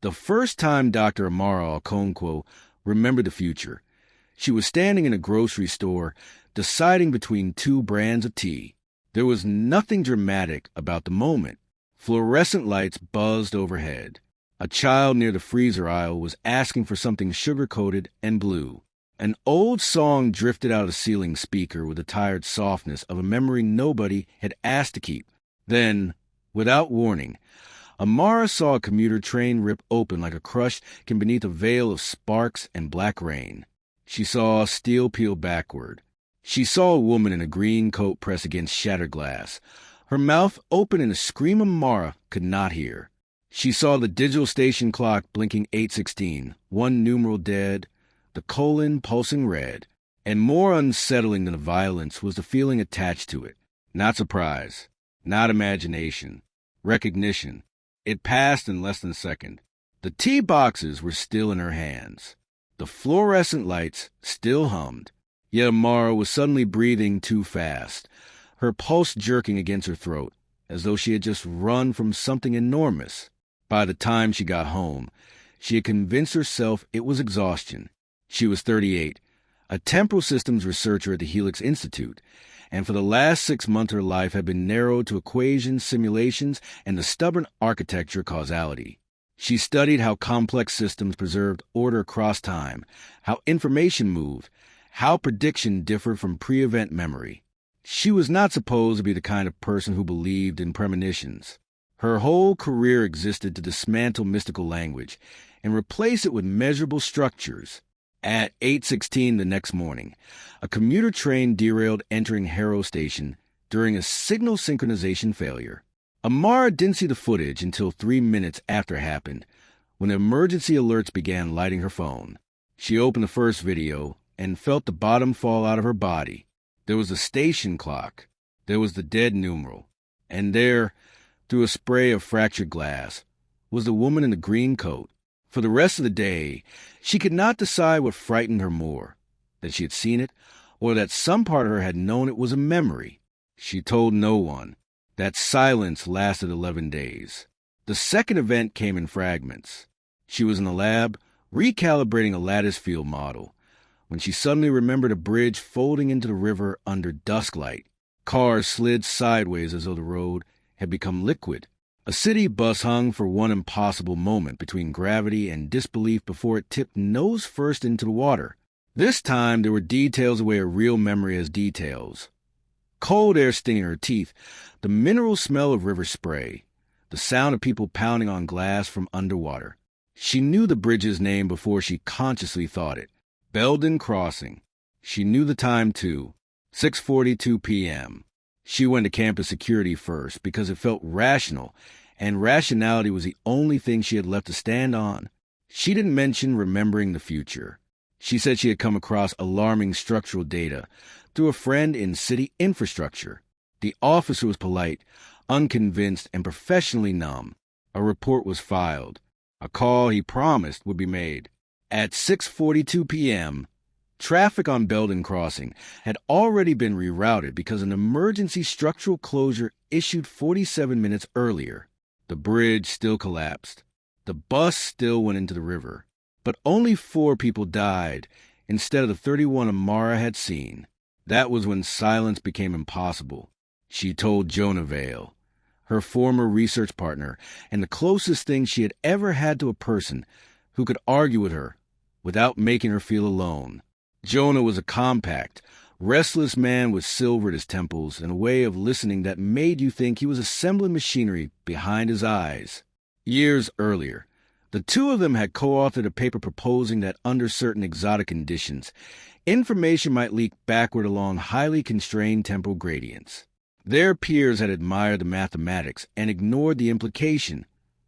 The first time Dr. Amara Okonkwo remembered the future, she was standing in a grocery store deciding between two brands of tea. There was nothing dramatic about the moment. Fluorescent lights buzzed overhead. A child near the freezer aisle was asking for something sugar-coated and blue. An old song drifted out of the ceiling speaker with the tired softness of a memory nobody had asked to keep. Then, without warning, Amara saw a commuter train rip open like a crushed can beneath a veil of sparks and black rain. She saw steel peel backward. She saw a woman in a green coat press against shattered glass, her mouth open in a scream Amara could not hear. She saw the digital station clock blinking 8:16, one numeral dead, the colon pulsing red, and more unsettling than the violence was the feeling attached to it. Not surprise, not imagination, recognition. It passed in less than a second. The tea boxes were still in her hands. The fluorescent lights still hummed. Yet Amara was suddenly breathing too fast, her pulse jerking against her throat, as though she had just run from something enormous. By the time she got home, she had convinced herself it was exhaustion. She was 38, a temporal systems researcher at the Helix Institute, and for the last 6 months her life had been narrowed to equations, simulations, and the stubborn architecture causality. She studied how complex systems preserved order across time, how information moved, how prediction differed from pre-event memory. She was not supposed to be the kind of person who believed in premonitions. Her whole career existed to dismantle mystical language and replace it with measurable structures. At 8:16 the next morning, a commuter train derailed entering Harrow Station during a signal synchronization failure. Amara didn't see the footage until 3 minutes after it happened, when emergency alerts began lighting her phone. She opened the first video and felt the bottom fall out of her body. There was the station clock. There was the dead numeral. And there, through a spray of fractured glass, was the woman in the green coat. For the rest of the day, she could not decide what frightened her more, that she had seen it, or that some part of her had known it was a memory. She told no one. That silence lasted 11 days. The second event came in fragments. She was in the lab, recalibrating a lattice field model, when she suddenly remembered a bridge folding into the river under dusklight. Cars slid sideways as though the road had become liquid. A city bus hung for one impossible moment between gravity and disbelief before it tipped nose first into the water. This time there were details the way a real memory has details. Cold air stinging her teeth, the mineral smell of river spray, the sound of people pounding on glass from underwater. She knew the bridge's name before she consciously thought it. Belden Crossing. She knew the time, too. 6:42 p.m. She went to campus security first because it felt rational, and rationality was the only thing she had left to stand on. She didn't mention remembering the future. She said she had come across alarming structural data through a friend in city infrastructure. The officer was polite, unconvinced, and professionally numb. A report was filed. A call he promised would be made. At 6:42 p.m., traffic on Belden Crossing had already been rerouted because an emergency structural closure issued 47 minutes earlier. The bridge still collapsed. The bus still went into the river. But only 4 people died instead of the 31 Amara had seen. That was when silence became impossible. She told Jonah Vale, her former research partner, and the closest thing she had ever had to a person who could argue with her without making her feel alone. Jonah was a compact, restless man with silver at his temples and a way of listening that made you think he was assembling machinery behind his eyes. Years earlier, the two of them had co-authored a paper proposing that under certain exotic conditions, information might leak backward along highly constrained temporal gradients. Their peers had admired the mathematics and ignored the implication,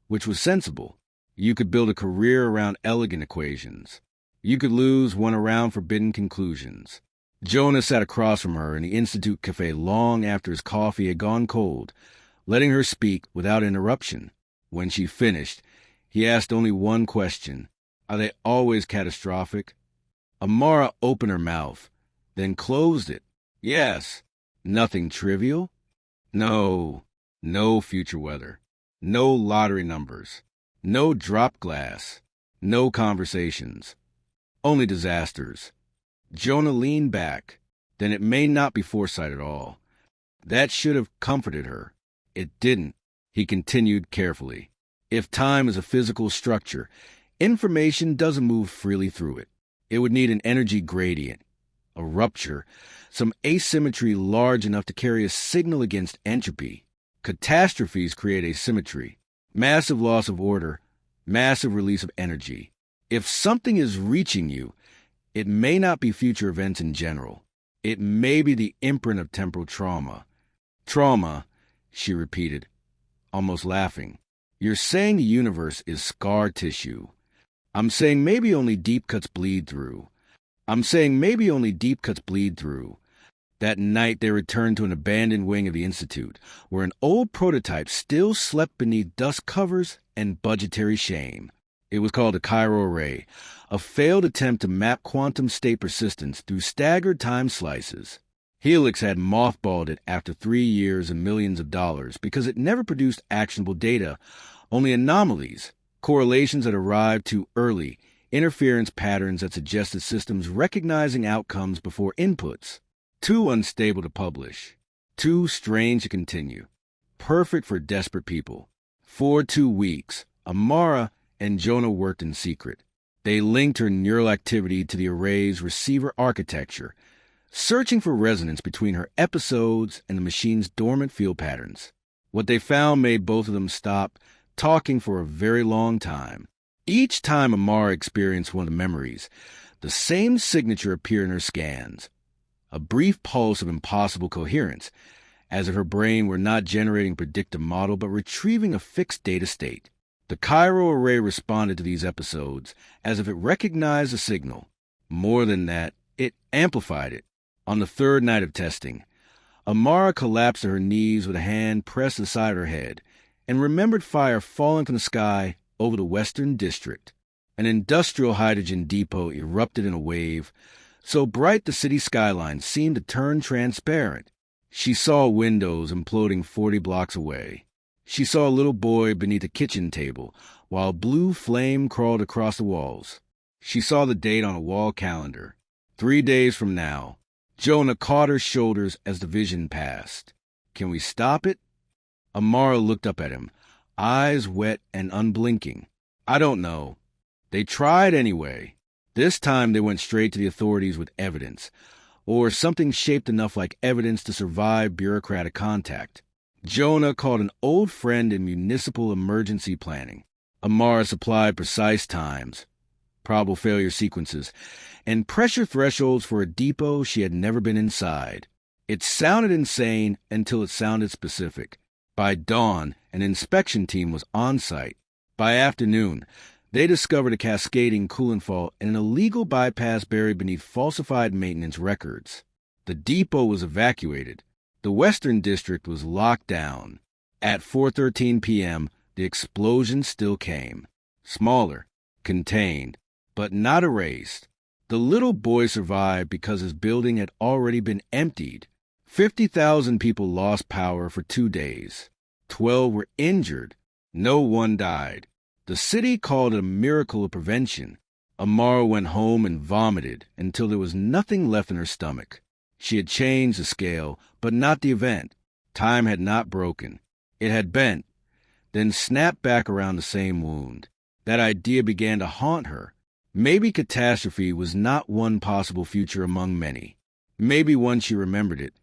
which was sensible. You could build a career around elegant equations. You could lose one around forbidden conclusions. Jonah sat across from her in the Institute cafe long after his coffee had gone cold, letting her speak without interruption. When she finished, he asked only one question. Are they always catastrophic? Amara opened her mouth, then closed it. Yes. Nothing trivial? No future weather. No lottery numbers. No dropped glass. No conversations. Only disasters. Jonah leaned back. Then it may not be foresight at all. That should have comforted her. It didn't. He continued carefully. If time is a physical structure, information doesn't move freely through it. It would need an energy gradient, a rupture, some asymmetry large enough to carry a signal against entropy. Catastrophes create asymmetry, massive loss of order, massive release of energy. If something is reaching you, it may not be future events in general. It may be the imprint of temporal trauma. Trauma, she repeated, almost laughing. You're saying the universe is scar tissue. I'm saying maybe only deep cuts bleed through. That night they returned to an abandoned wing of the Institute, where an old prototype still slept beneath dust covers and budgetary shame. It was called a chiral array, a failed attempt to map quantum state persistence through staggered time slices. Helix had mothballed it after 3 years and millions of dollars because it never produced actionable data, only anomalies, correlations that arrived too early, interference patterns that suggested systems recognizing outcomes before inputs. Too unstable to publish. Too strange to continue. Perfect for desperate people. For 2 weeks, Amara and Jonah worked in secret. They linked her neural activity to the array's receiver architecture, searching for resonance between her episodes and the machine's dormant field patterns. What they found made both of them stop talking for a very long time. Each time Amara experienced one of the memories, the same signature appeared in her scans. A brief pulse of impossible coherence, as if her brain were not generating a predictive model but retrieving a fixed data state. The chiral array responded to these episodes as if it recognized the signal. More than that, it amplified it. On the 3rd night of testing, Amara collapsed to her knees with a hand pressed to the side of her head and remembered fire falling from the sky over the Western District. An industrial hydrogen depot erupted in a wave, so bright the city skyline seemed to turn transparent. She saw windows imploding 40 blocks away. She saw a little boy beneath a kitchen table, while blue flame crawled across the walls. She saw the date on a wall calendar. 3 days from now. Jonah caught her shoulders as the vision passed. Can we stop it? Amara looked up at him, eyes wet and unblinking. I don't know. They tried anyway. This time they went straight to the authorities with evidence, or something shaped enough like evidence to survive bureaucratic contact. Jonah called an old friend in municipal emergency planning. Amara supplied precise times, probable failure sequences, and pressure thresholds for a depot she had never been inside. It sounded insane until it sounded specific. By dawn, an inspection team was on site. By afternoon, they discovered a cascading coolant fault and an illegal bypass buried beneath falsified maintenance records. The depot was evacuated. The Western District was locked down. At 4:13 p.m., the explosion still came. Smaller, contained, but not erased. The little boy survived because his building had already been emptied. 50,000 people lost power for 2 days. 12 were injured. No one died. The city called it a miracle of prevention. Amara went home and vomited until there was nothing left in her stomach. She had changed the scale, but not the event. Time had not broken. It had bent, then snapped back around the same wound. That idea began to haunt her. Maybe catastrophe was not one possible future among many. Maybe once she remembered it,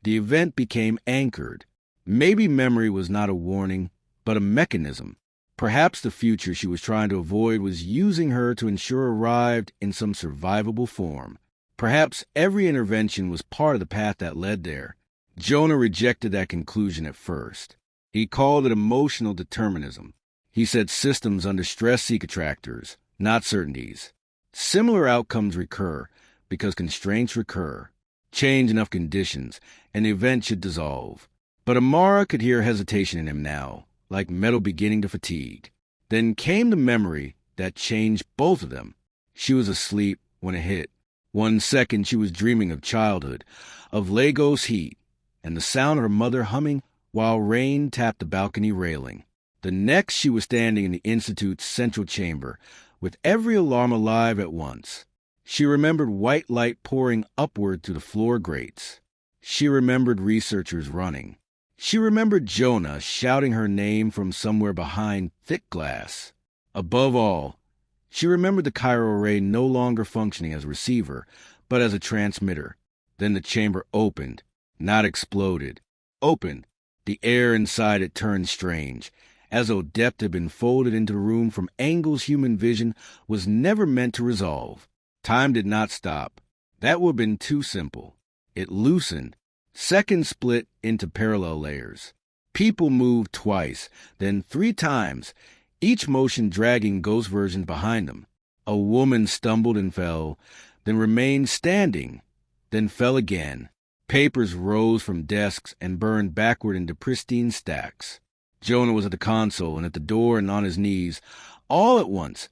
the event became anchored. Maybe memory was not a warning, but a mechanism. Perhaps the future she was trying to avoid was using her to ensure arrived in some survivable form. Perhaps every intervention was part of the path that led there. Jonah rejected that conclusion at first. He called it emotional determinism. He said systems under stress seek attractors, not certainties. Similar outcomes recur because constraints recur. Change enough conditions, and the event should dissolve. But Amara could hear hesitation in him now, like metal beginning to fatigue. Then came the memory that changed both of them. She was asleep when it hit. 1 second she was dreaming of childhood, of Legos heat, and the sound of her mother humming while rain tapped the balcony railing. The next, she was standing in the Institute's central chamber, with every alarm alive at once. She remembered white light pouring upward through the floor grates. She remembered researchers running. She remembered Jonah shouting her name from somewhere behind thick glass. Above all, she remembered the chiral array no longer functioning as a receiver, but as a transmitter. Then the chamber opened, not exploded. Opened. The air inside it turned strange, as though depth had been folded into the room from angles human vision was never meant to resolve. Time did not stop. That would have been too simple. It loosened. Seconds split into parallel layers. People moved twice, then 3 times, each motion dragging ghost versions behind them. A woman stumbled and fell, then remained standing, then fell again. Papers rose from desks and burned backward into pristine stacks. Jonah was at the console and at the door and on his knees, all at once,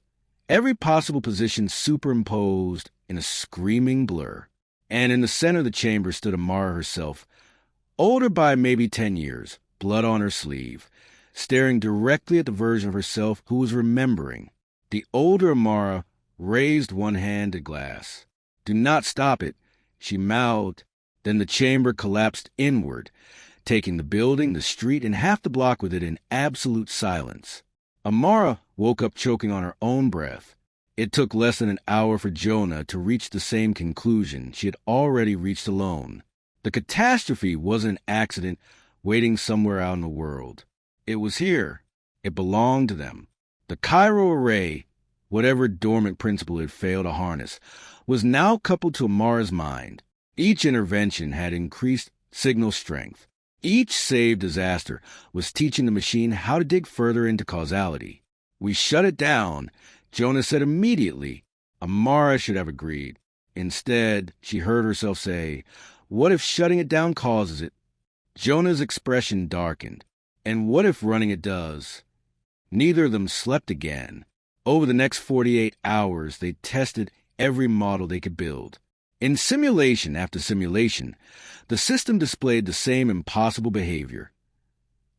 every possible position superimposed in a screaming blur. And in the center of the chamber stood Amara herself, older by maybe 10 years, blood on her sleeve, staring directly at the version of herself who was remembering. The older Amara raised one hand to glass. "Do not stop it," she mouthed. Then the chamber collapsed inward, taking the building, the street, and half the block with it in absolute silence. Amara woke up choking on her own breath. It took less than an hour for Jonah to reach the same conclusion she had already reached alone. The catastrophe wasn't an accident waiting somewhere out in the world. It was here. It belonged to them. The chiral array, whatever dormant principle it failed to harness, was now coupled to Amara's mind. Each intervention had increased signal strength. Each saved disaster was teaching the machine how to dig further into causality. "We shut it down," Jonah said immediately. Amara should have agreed. Instead, she heard herself say, "What if shutting it down causes it?" Jonah's expression darkened. "And what if running it does?" Neither of them slept again. Over the next 48 hours, they tested every model they could build. In simulation after simulation, the system displayed the same impossible behavior.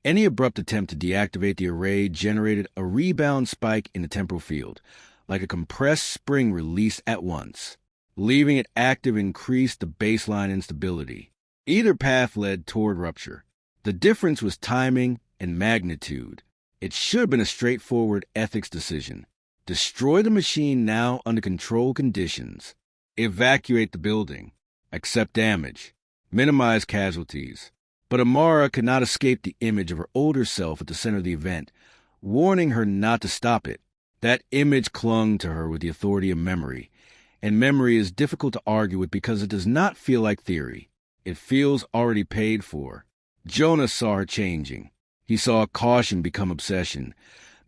Any abrupt attempt to deactivate the array generated a rebound spike in the temporal field, like a compressed spring released at once. Leaving it active increased the baseline instability. Either path led toward rupture. The difference was timing and magnitude. It should have been a straightforward ethics decision. Destroy the machine now under controlled conditions. Evacuate the building. Accept damage. Minimize casualties. But Amara could not escape the image of her older self at the center of the event, warning her not to stop it. That image clung to her with the authority of memory, and memory is difficult to argue with because it does not feel like theory. It feels already paid for. Jonah saw her changing. He saw caution become obsession,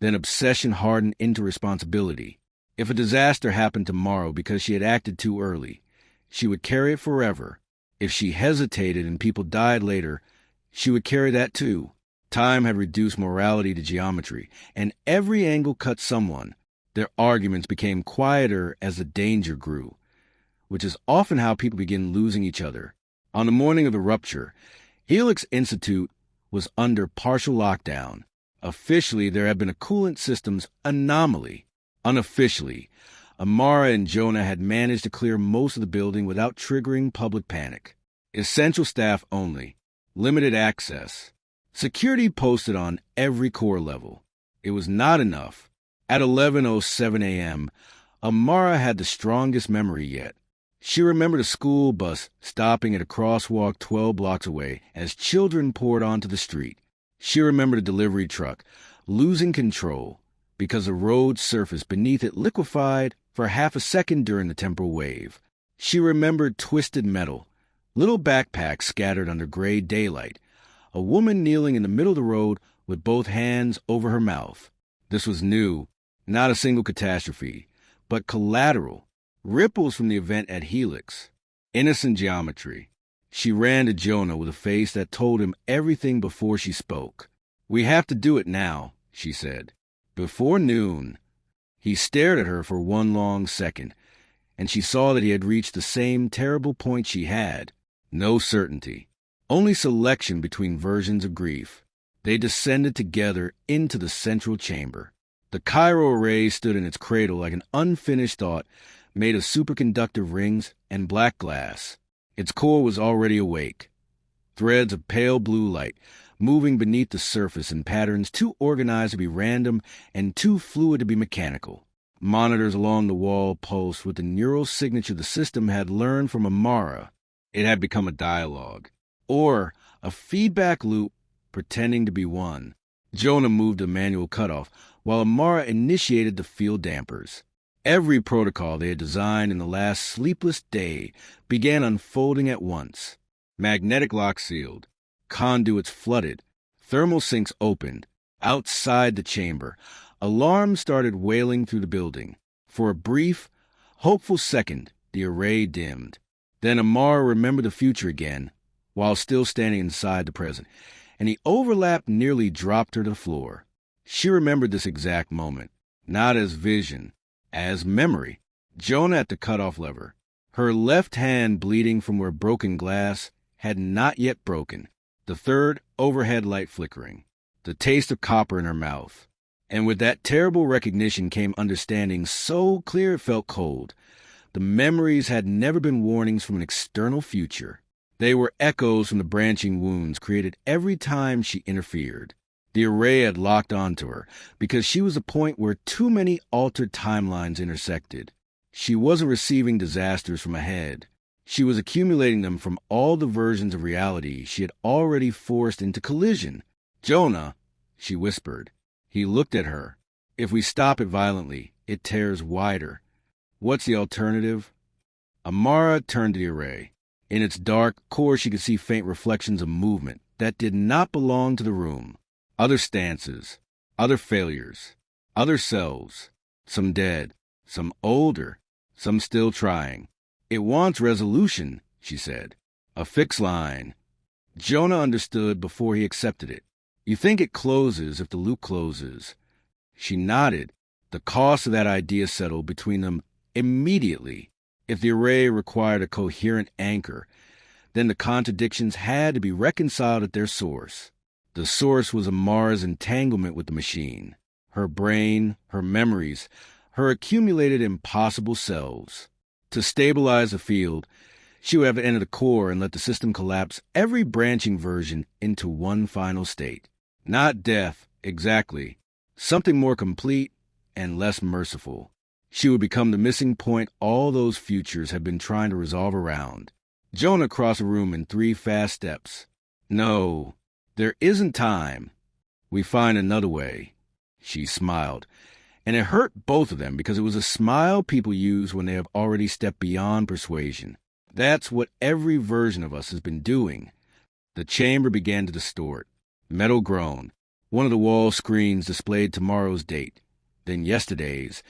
then obsession harden into responsibility. If a disaster happened tomorrow because she had acted too early, she would carry it forever. If she hesitated and people died later, she would carry that too. Time had reduced morality to geometry, and every angle cut someone. Their arguments became quieter as the danger grew, which is often how people begin losing each other. On the morning of the rupture, Helix Institute was under partial lockdown. Officially, there had been a coolant systems anomaly. Unofficially, Amara and Jonah had managed to clear most of the building without triggering public panic. Essential staff only. Limited access. Security posted on every core level. It was not enough. At 11:07 a.m., Amara had the strongest memory yet. She remembered a school bus stopping at a crosswalk 12 blocks away as children poured onto the street. She remembered a delivery truck losing control because the road surface beneath it liquefied for half a second during the temporal wave. She remembered twisted metal, little backpacks scattered under gray daylight, a woman kneeling in the middle of the road with both hands over her mouth. This was new, not a single catastrophe, but collateral, ripples from the event at Helix. Innocent geometry. She ran to Jonah with a face that told him everything before she spoke. "We have to do it now," she said. Before noon. He stared at her for one long second, and she saw that he had reached the same terrible point she had. No certainty. Only selection between versions of grief. They descended together into the central chamber. The Cairo array stood in its cradle like an unfinished thought made of superconductive rings and black glass. Its core was already awake. Threads of pale blue light moving beneath the surface in patterns too organized to be random and too fluid to be mechanical. Monitors along the wall pulsed with the neural signature the system had learned from Amara. It had become a dialogue, or a feedback loop pretending to be one. Jonah moved the manual cutoff, while Amara initiated the field dampers. Every protocol they had designed in the last sleepless day began unfolding at once. Magnetic locks sealed, conduits flooded, thermal sinks opened. Outside the chamber, alarms started wailing through the building. For a brief, hopeful second, the array dimmed. Then Amara remembered the future again, while still standing inside the present, and he overlapped nearly dropped her to the floor. She remembered this exact moment, not as vision, as memory. Jonah at the cutoff lever, her left hand bleeding from where broken glass had not yet broken, the third overhead light flickering, the taste of copper in her mouth. And with that terrible recognition came understanding so clear it felt cold. The memories had never been warnings from an external future. They were echoes from the branching wounds created every time she interfered. The array had locked onto her because she was a point where too many altered timelines intersected. She wasn't receiving disasters from ahead. She was accumulating them from all the versions of reality she had already forced into collision. "Jonah," she whispered. He looked at her. "If we stop it violently, it tears wider. What's the alternative?" Amara turned to the array. In its dark core she could see faint reflections of movement that did not belong to the room. Other stances, other failures, other selves, some dead, some older, some still trying. "It wants resolution," she said. "A fixed line." Jonah understood before he accepted it. "You think it closes if the loop closes." She nodded. The cost of that idea settled between them immediately. If the array required a coherent anchor, then the contradictions had to be reconciled at their source. The source was Amara's entanglement with the machine, her brain, her memories, her accumulated impossible selves. To stabilize the field, she would have to enter the core and let the system collapse every branching version into one final state. Not death, exactly. Something more complete and less merciful. She would become the missing point all those futures had been trying to resolve around. Jonah crossed the room in 3 fast steps. "No, there isn't time. We find another way." She smiled. And it hurt both of them because it was a smile people use when they have already stepped beyond persuasion. That's what every version of us has been doing. The chamber began to distort. Metal groaned. One of the wall screens displayed tomorrow's date, then yesterday's,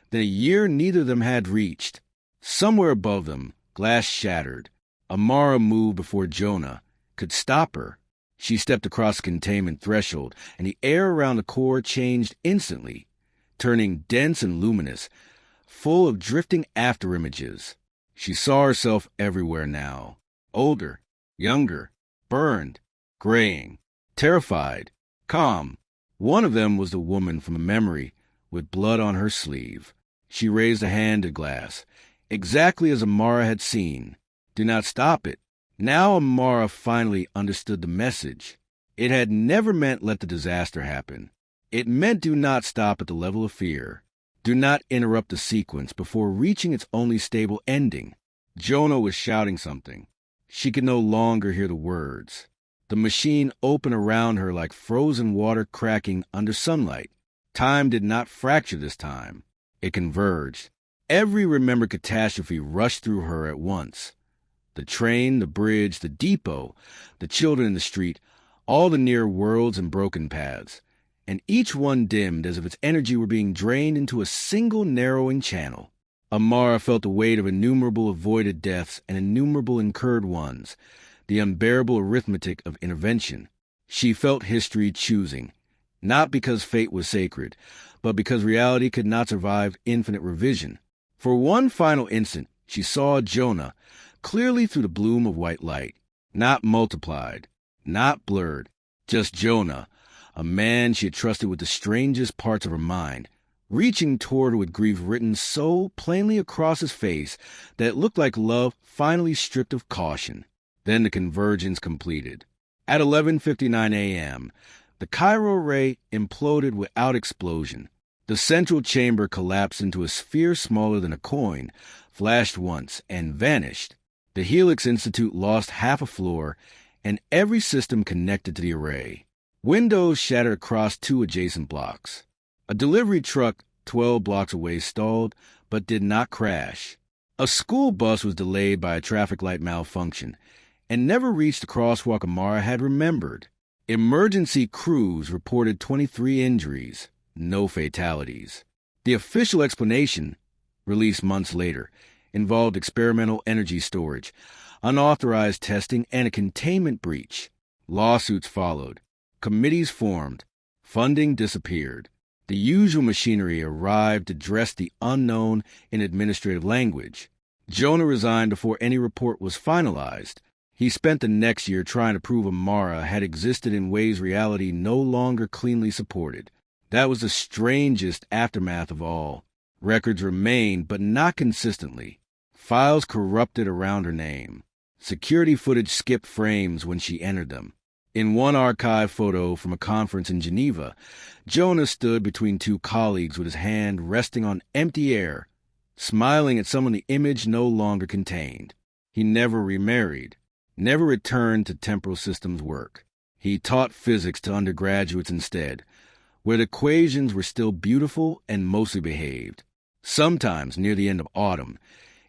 then a year neither of them had reached. Somewhere above them, glass shattered. Amara moved before Jonah could stop her. She stepped across the containment threshold, and the air around the core changed instantly, turning dense and luminous, full of drifting afterimages. She saw herself everywhere now. Older, younger, burned, graying, terrified, calm. One of them was the woman from a memory with blood on her sleeve. She raised a hand to glass, exactly as Amara had seen. "Do not stop it." Now Amara finally understood the message. It had never meant let the disaster happen. It meant do not stop at the level of fear. Do not interrupt the sequence before reaching its only stable ending. Jonah was shouting something. She could no longer hear the words. The machine opened around her like frozen water cracking under sunlight. Time did not fracture this time. It converged. Every remembered catastrophe rushed through her at once. The train, the bridge, the depot, the children in the street, all the near worlds and broken paths. And each one dimmed as if its energy were being drained into a single narrowing channel. Amara felt the weight of innumerable avoided deaths and innumerable incurred ones, the unbearable arithmetic of intervention. She felt history choosing, not because fate was sacred, but because reality could not survive infinite revision. For one final instant, she saw Jonah clearly through the bloom of white light, not multiplied, not blurred, just Jonah, a man she had trusted with the strangest parts of her mind, reaching toward her with grief written so plainly across his face that it looked like love finally stripped of caution. Then the convergence completed. At 11:59 a.m., the Cairo ray imploded without explosion. The central chamber collapsed into a sphere smaller than a coin, flashed once, and vanished. The Helix Institute lost half a floor, and every system connected to the array. Windows shattered across 2 adjacent blocks. A delivery truck 12 blocks away stalled, but did not crash. A school bus was delayed by a traffic light malfunction, and never reached the crosswalk Amara had remembered. Emergency crews reported 23 injuries, no fatalities. The official explanation, released months later, involved experimental energy storage, unauthorized testing, and a containment breach. Lawsuits followed. Committees formed. Funding disappeared. The usual machinery arrived to address the unknown in administrative language. Jonah resigned before any report was finalized. He spent the next year trying to prove Amara had existed in ways reality no longer cleanly supported. That was the strangest aftermath of all. Records remained, but not consistently. Files corrupted around her name. Security footage skipped frames when she entered them. In one archive photo from a conference in Geneva, Jonah stood between 2 colleagues with his hand resting on empty air, smiling at someone the image no longer contained. He never remarried, never returned to temporal systems work. He taught physics to undergraduates instead, where the equations were still beautiful and mostly behaved. Sometimes, near the end of autumn,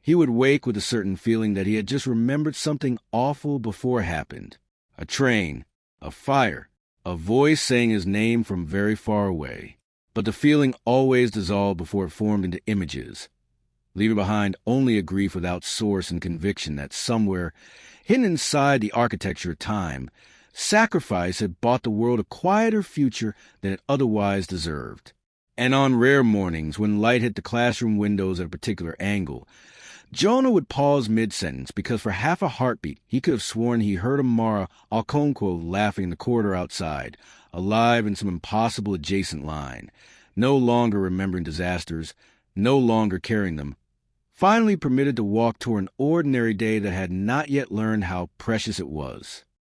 he would wake with a certain feeling that he had just remembered something awful before it happened. A train, a fire, a voice saying his name from very far away. But the feeling always dissolved before it formed into images, leaving behind only a grief without source and conviction that somewhere, hidden inside the architecture of time, sacrifice had bought the world a quieter future than it otherwise deserved. And on rare mornings, when light hit the classroom windows at a particular angle, Jonah would pause mid-sentence because for half a heartbeat he could have sworn he heard Amara Okonkwo laughing in the corridor outside, alive in some impossible adjacent line, no longer remembering disasters, no longer carrying them, finally permitted to walk toward an ordinary day that had not yet learned how precious it was.